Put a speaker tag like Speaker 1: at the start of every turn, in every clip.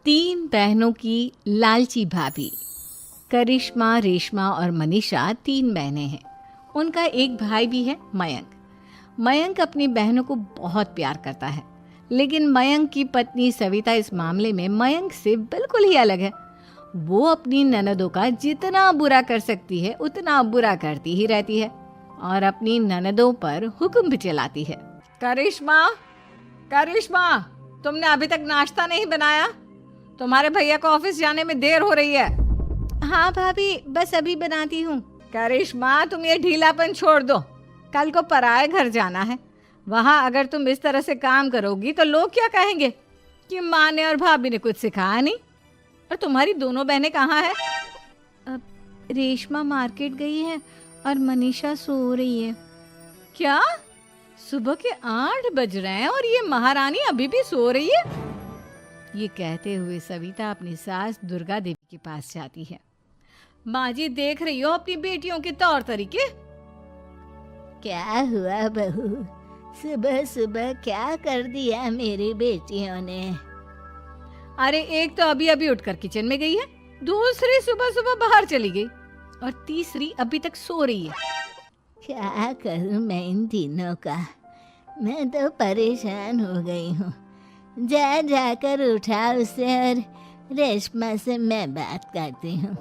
Speaker 1: तीन बहनों की लालची भाभी। करिश्मा, रेशमा और मनीषा तीन बहनें हैं। उनका एक भाई भी है, मयंक। मयंक अपनी बहनों को बहुत प्यार करता है, लेकिन मयंक की पत्नी सविता इस मामले में मयंक से बिल्कुल ही अलग है। वो अपनी ननदों का जितना बुरा कर सकती है उतना बुरा करती ही रहती है और अपनी ननदों पर हुक्म भी चलाती है। करिश्मा, करिश्मा, तुमने अभी तक नाश्ता नहीं बनाया? तुम्हारे भैया को ऑफिस जाने में देर हो रही है। हाँ भाभी, बस अभी बनाती हूँ। करिश्मा, तुम ये ढीलापन छोड़ दो। कल को पराए घर जाना है। वहाँ अगर तुम इस तरह से काम करोगी तो लोग क्या कहेंगे कि माँ ने और भाभी ने कुछ सिखाया नहीं। और तुम्हारी दोनों बहनें कहाँ हैं? अब रेशमा मार्केट गई है और मनीषा सो रही है। क्या? सुबह के 8 बज रहे हैं और ये महारानी अभी भी सो रही है? ये कहते हुए सविता अपनी सास दुर्गा देवी के पास जाती है। माँ जी, देख रही हो अपनी बेटियों के तौर तरीके?
Speaker 2: क्या हुआ बहू, सुबह सुबह क्या कर दिया मेरी बेटियों ने?
Speaker 1: अरे एक तो अभी अभी उठकर किचन में गई है, दूसरी सुबह सुबह बाहर चली गई और तीसरी अभी तक सो रही है।
Speaker 2: क्या करूं मैं इन तीनों का? मैं तो परेशान हो गई हूँ। जा जाकर उठा उसे और रेशमा से मैं बात करती हूँ।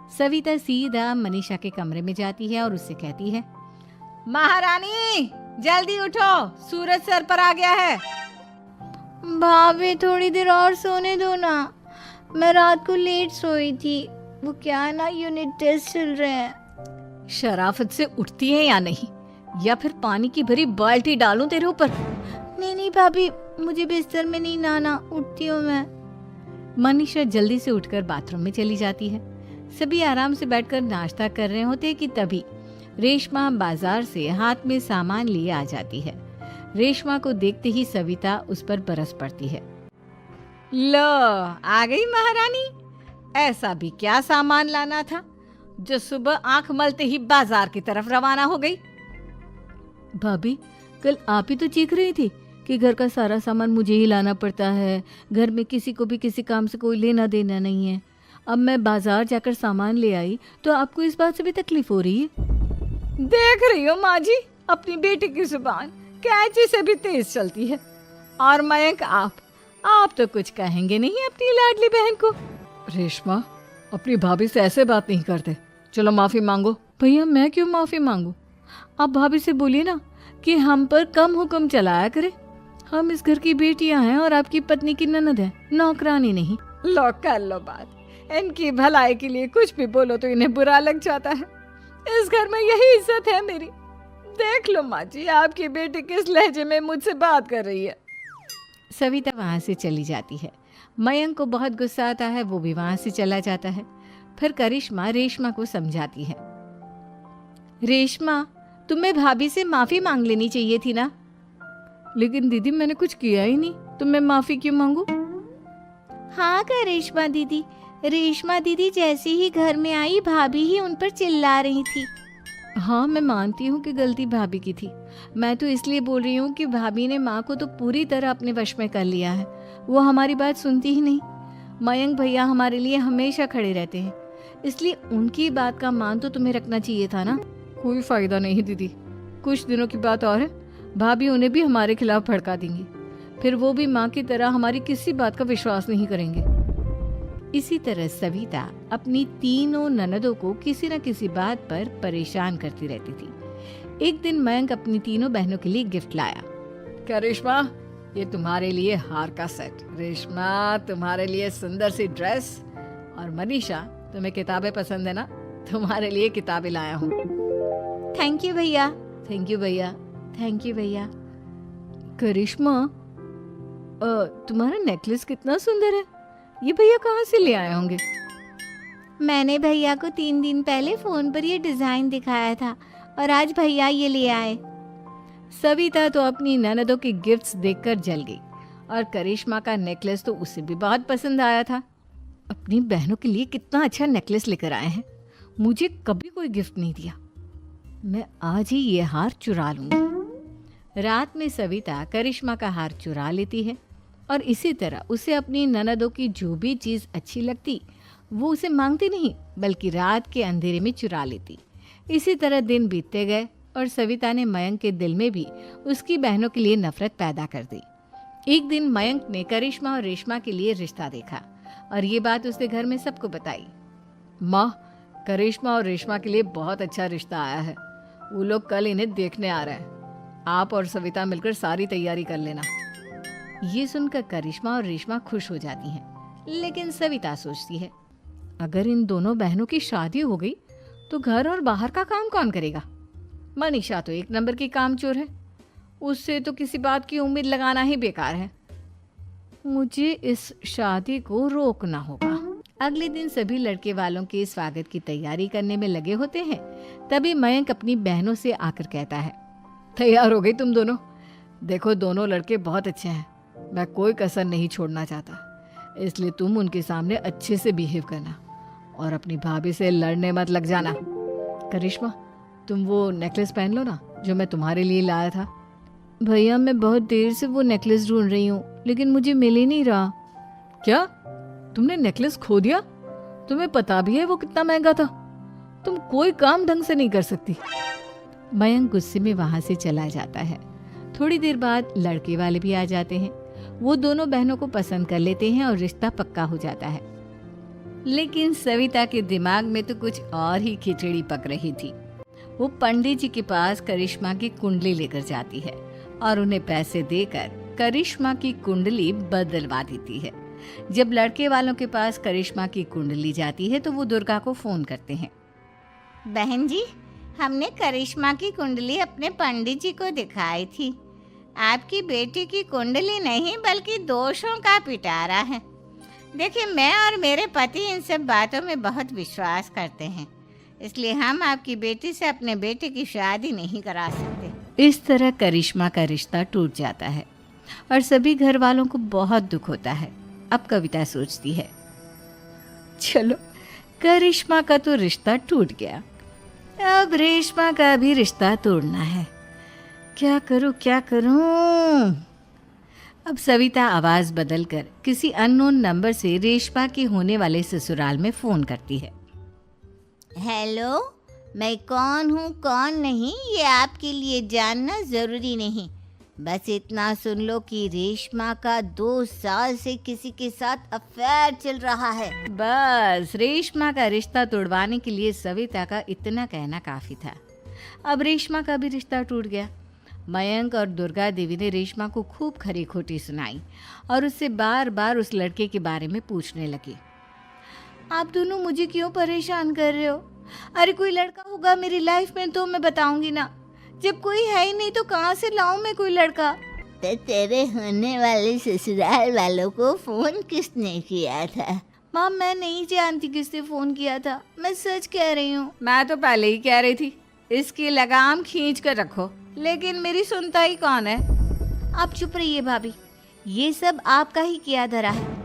Speaker 1: सविता सीधा मनीषा के कमरे में जाती है और उससे कहती है, महारानी जल्दी उठो, सूरज सर पर आ गया है।
Speaker 3: भाभी थोड़ी देर और सोने दो ना, मैं रात को लेट सोई थी। वो क्या है ना, यूनिट टेस्ट चल रहे हैं।
Speaker 1: शराफत से उठती है या नहीं, या फिर पानी की भरी बाल्टी डालूं तेरे ऊपर?
Speaker 3: नहीं नहीं भाभी, मुझे बिस्तर में नहीं लाना, उठती हूँ मैं।
Speaker 1: मनीषा जल्दी से उठकर बाथरूम में चली जाती है। सभी आराम से बैठकर नाश्ता कर रहे होते कि तभी रेशमा बाजार से हाथ में सामान लिए आ जाती है। रेशमा को देखते ही सविता उस पर बरस पड़ती है। लो, आ गई महारानी। ऐसा भी क्या सामान लाना था जो सुबह आंख मलते ही बाजार की तरफ रवाना हो गई?
Speaker 4: भाभी, कल आप ही तो चीख रही थी कि घर का सारा सामान मुझे ही लाना पड़ता है, घर में किसी को भी किसी काम से कोई लेना देना नहीं है। अब मैं बाजार जाकर सामान ले आई तो आपको इस बात से भी तकलीफ हो रही है?
Speaker 1: देख रही हो माँ जी, अपनी बेटी की जुबान कैंची से भी तेज चलती है। और मयंक, आप तो कुछ कहेंगे नहीं अपनी लाडली बहन को?
Speaker 4: रेशमा, अपनी भाभी से ऐसे बात नहीं करते। चलो माफी मांगो। भैया, मैं क्यों माफी मांगू? आप भाभी से बोलिए ना कि हम पर कम हुक्म चलाया करे। हम इस घर की बेटियां हैं और आपकी पत्नी की ननद है, नौकरानी नहीं।
Speaker 1: लो कर लो बात। इनकी भलाई के लिए कुछ भी बोलो तो इन्हें बुरा लग जाता है। इस घर में यही इज्जत है मेरी। देख लो माँ जी, आपकी बेटी किस लहजे में मुझसे बात कर रही है। सविता वहाँ से चली जाती है। मयंक को बहुत गुस्सा आता है, वो भी वहाँ से चला जाता है। फिर करिश्मा रेशमा को समझाती है। रेशमा, तुम्हें भाभी से माफी मांग लेनी चाहिए थी ना।
Speaker 4: लेकिन दीदी, मैंने कुछ किया ही नहीं, तो मैं माफी क्यों मांगू?
Speaker 3: हाँ करिश्मा दीदी, रेशमा दीदी जैसे ही घर में आई, भाभी ही उन पर चिल्ला रही थी।
Speaker 4: हाँ, मैं मानती हूँ कि गलती भाभी की थी। मैं तो इसलिए बोल रही हूँ कि भाभी ने माँ को तो पूरी तरह अपने वश में कर लिया है। वो हमारी बात सुनती ही नहीं। मयंक भैया हमारे लिए हमेशा खड़े रहते हैं, इसलिए उनकी बात का मान तो तुम्हें रखना चाहिए था ना। कोई फायदा नहीं दीदी, कुछ दिनों की बात और है, भाभी उन्हें भी हमारे खिलाफ भड़का देंगी। फिर वो भी माँ की तरह हमारी किसी बात का विश्वास नहीं करेंगे।
Speaker 1: इसी तरह सविता अपनी तीनों ननदों को किसी न किसी बात पर परेशान करती रहती थी। एक दिन मयंक अपनी तीनों बहनों के लिए गिफ्ट लाया। करिश्मा, ये तुम्हारे लिए हार का सेट। रेशमा, तुम्हारे लिए सुंदर सी ड्रेस। और मनीषा, तुम्हें किताबें पसंद है ना, तुम्हारे लिए किताबें लाया हूँ।
Speaker 3: थैंक यू भैया।
Speaker 1: थैंक यू भैया। थैंक यू भैया।
Speaker 4: करिश्मा, तुम्हारा नेकलेस कितना सुंदर है। ये भैया कहाँ से ले आए होंगे?
Speaker 3: मैंने भैया को 3 दिन पहले फोन पर ये डिजाइन दिखाया था और आज भैया ये ले आए।
Speaker 1: सविता तो अपनी ननदों की गिफ्ट्स देखकर जल गई और करिश्मा का नेकलेस तो उसे भी बहुत पसंद आया था। अपनी बहनों के लिए कितना अच्छा नेकलेस लेकर आए हैं, मुझे कभी कोई गिफ्ट नहीं दिया। मैं आज ही ये हार चुरा लूंगी। रात में सविता करिश्मा का हार चुरा लेती है और इसी तरह उसे अपनी ननदों की जो भी चीज़ अच्छी लगती वो उसे मांगती नहीं, बल्कि रात के अंधेरे में चुरा लेती। इसी तरह दिन बीतते गए और सविता ने मयंक के दिल में भी उसकी बहनों के लिए नफरत पैदा कर दी। एक दिन मयंक ने करिश्मा और रेशमा के लिए रिश्ता देखा और ये बात उसने घर में सबको बताई। माँ, करिश्मा और रेशमा के लिए बहुत अच्छा रिश्ता आया है। वो लोग कल इन्हें देखने आ रहे हैं। आप और सविता मिलकर सारी तैयारी कर लेना। ये सुनकर करिश्मा और रेशमा खुश हो जाती हैं, लेकिन सविता सोचती है, अगर इन दोनों बहनों की शादी हो गई तो घर और बाहर का काम कौन करेगा? मनीषा तो एक नंबर की कामचोर है, उससे तो किसी बात की उम्मीद लगाना ही बेकार है। मुझे इस शादी को रोकना होगा। अगले दिन सभी लड़के वालों के स्वागत की तैयारी करने में लगे होते हैं। तभी मयंक अपनी बहनों से आकर कहता है, तैयार हो गई तुम दोनों? देखो, दोनों लड़के बहुत अच्छे हैं, मैं कोई कसर नहीं छोड़ना चाहता, इसलिए तुम उनके सामने अच्छे से बिहेव करना और अपनी भाभी से लड़ने मत लग जाना। करिश्मा, तुम वो नेकलेस पहन लो ना जो मैं तुम्हारे लिए लाया था। भैया, मैं बहुत देर से वो नेकलेस ढूंढ रही हूँ, लेकिन मुझे मिल ही नहीं रहा। क्या? तुमने नेकलेस खो दिया? तुम्हें पता भी है वो कितना महंगा था? तुम कोई काम ढंग से नहीं कर सकती। मयंक गुस्से में वहां से चला जाता है। थोड़ी देर बाद लड़के वाले भी आ जाते हैं। वो दोनों बहनों को पसंद कर लेते हैं और रिश्ता पक्का हो जाता है। लेकिन सविता के दिमाग में तो कुछ और ही खिचड़ी पक रही थी। वो पंडित जी के पास करिश्मा की कुंडली लेकर जाती है और उन्हें पैसे देकर करिश्मा की कुंडली बदलवा देती है। जब लड़के वालों के पास करिश्मा की कुंडली जाती है तो वो दुर्गा को फोन करते हैं।
Speaker 2: बहन जी, हमने करिश्मा की कुंडली अपने पंडित जी को दिखाई थी। आपकी बेटी की कुंडली नहीं बल्कि दोषों का पिटारा है। देखिए, मैं और मेरे पति इन सब बातों में बहुत विश्वास करते हैं, इसलिए हम आपकी बेटी से अपने बेटे की शादी नहीं करा सकते।
Speaker 1: इस तरह करिश्मा का रिश्ता टूट जाता है और सभी घर वालों को बहुत दुख होता है। अब कविता सोचती है, चलो, करिश्मा का तो रिश्ता टूट गया, अब रेशमा का भी रिश्ता तोड़ना है। क्या करूं, क्या करूं? अब सविता आवाज बदलकर किसी अननोन नंबर से रेशमा के होने वाले ससुराल में फोन करती है।
Speaker 2: हेलो, मैं कौन हूँ कौन नहीं ये आपके लिए जानना ज़रूरी नहीं। बस इतना सुन लो कि रेशमा का 2 साल से किसी के साथ अफेयर चल रहा है।
Speaker 1: बस रेशमा का रिश्ता तोड़वाने के लिए सविता का इतना कहना काफी था। अब रेशमा का भी रिश्ता टूट गया। मयंक और दुर्गा देवी ने रेशमा को खूब खरी खोटी सुनाई और उससे बार बार उस लड़के के बारे में पूछने लगी।
Speaker 3: आप दोनों मुझे क्यों परेशान कर रहे हो? अरे कोई लड़का होगा मेरी लाइफ में तो मैं बताऊंगी ना। जब कोई है ही नहीं तो कहाँ से लाऊं मैं कोई लड़का?
Speaker 2: तो तेरे होने वाले ससुराल वालों को फोन किसने किया था?
Speaker 3: माँ, मैं नहीं जानती किसने फोन किया था, मैं सच कह रही हूँ।
Speaker 1: मैं तो पहले ही कह रही थी, इसकी लगाम खींच कर रखो, लेकिन मेरी सुनता ही कौन है।
Speaker 3: आप चुप रहिए भाभी, ये सब आपका ही किया धरा है।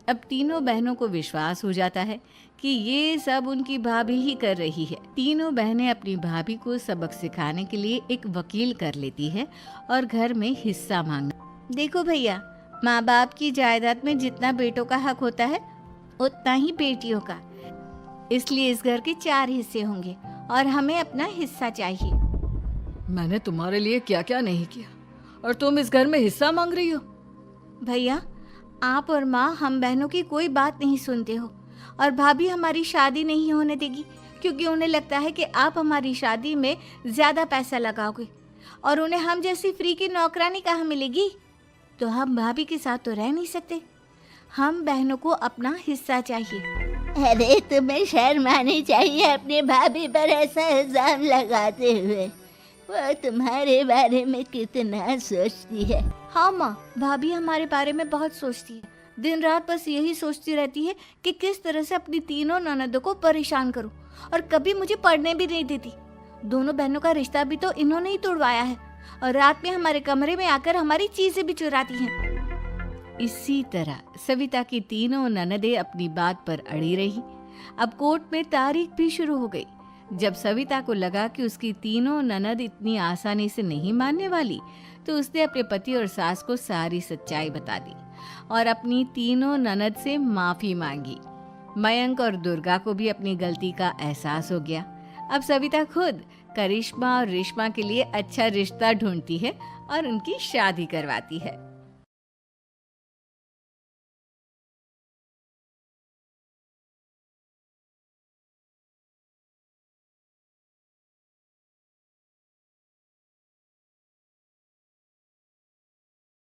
Speaker 1: अब तीनों बहनों को विश्वास हो जाता है कि ये सब उनकी भाभी ही कर रही है। तीनों बहनें अपनी भाभी को सबक सिखाने के लिए एक वकील कर लेती है और घर में हिस्सा मांगना।
Speaker 3: देखो भैया, माँ बाप की जायदाद में जितना बेटों का हक होता है उतना ही बेटियों का, इसलिए इस घर के 4 हिस्से होंगे और हमें अपना हिस्सा चाहिए।
Speaker 1: मैंने तुम्हारे लिए क्या क्या नहीं किया और तुम इस घर में हिस्सा मांग रही हो?
Speaker 3: भैया, आप और माँ हम बहनों की कोई बात नहीं सुनते हो और भाभी हमारी शादी नहीं होने देगी क्योंकि उन्हें लगता है कि आप हमारी शादी में ज़्यादा पैसा लगाओगे और उन्हें हम जैसी फ्री की नौकरानी कहाँ मिलेगी। तो हम भाभी के साथ तो रह नहीं सकते, हम बहनों को अपना हिस्सा चाहिए।
Speaker 2: अरे तुम्हें शर्म आनी चाहिए अपनी भाभी पर ऐसा इल्जाम लगाते हुए। वो तुम्हारे बारे में कितना सोचती है।
Speaker 3: हाँ माँ, भाभी हमारे बारे में बहुत सोचती है। दिन रात बस यही सोचती रहती है कि किस तरह से अपनी तीनों ननदों को परेशान करूं और कभी मुझे पढ़ने भी नहीं देती। दोनों बहनों का रिश्ता भी तो इन्होंने ही तोड़वाया है और रात में हमारे कमरे में आकर हमारी चीजें भी चुराती हैं।
Speaker 1: इसी तरह सविता की तीनों ननदें अपनी बात पर अड़ी रही। अब कोर्ट में तारीख भी शुरू हो गई। जब सविता को लगा कि उसकी तीनों ननद इतनी आसानी से नहीं मानने वाली, तो उसने अपने पति और सास को सारी सच्चाई बता दी और अपनी तीनों ननद से माफ़ी मांगी। मयंक और दुर्गा को भी अपनी गलती का एहसास हो गया। अब सविता खुद करिश्मा और रेशमा के लिए अच्छा रिश्ता ढूंढती है और उनकी शादी करवाती है।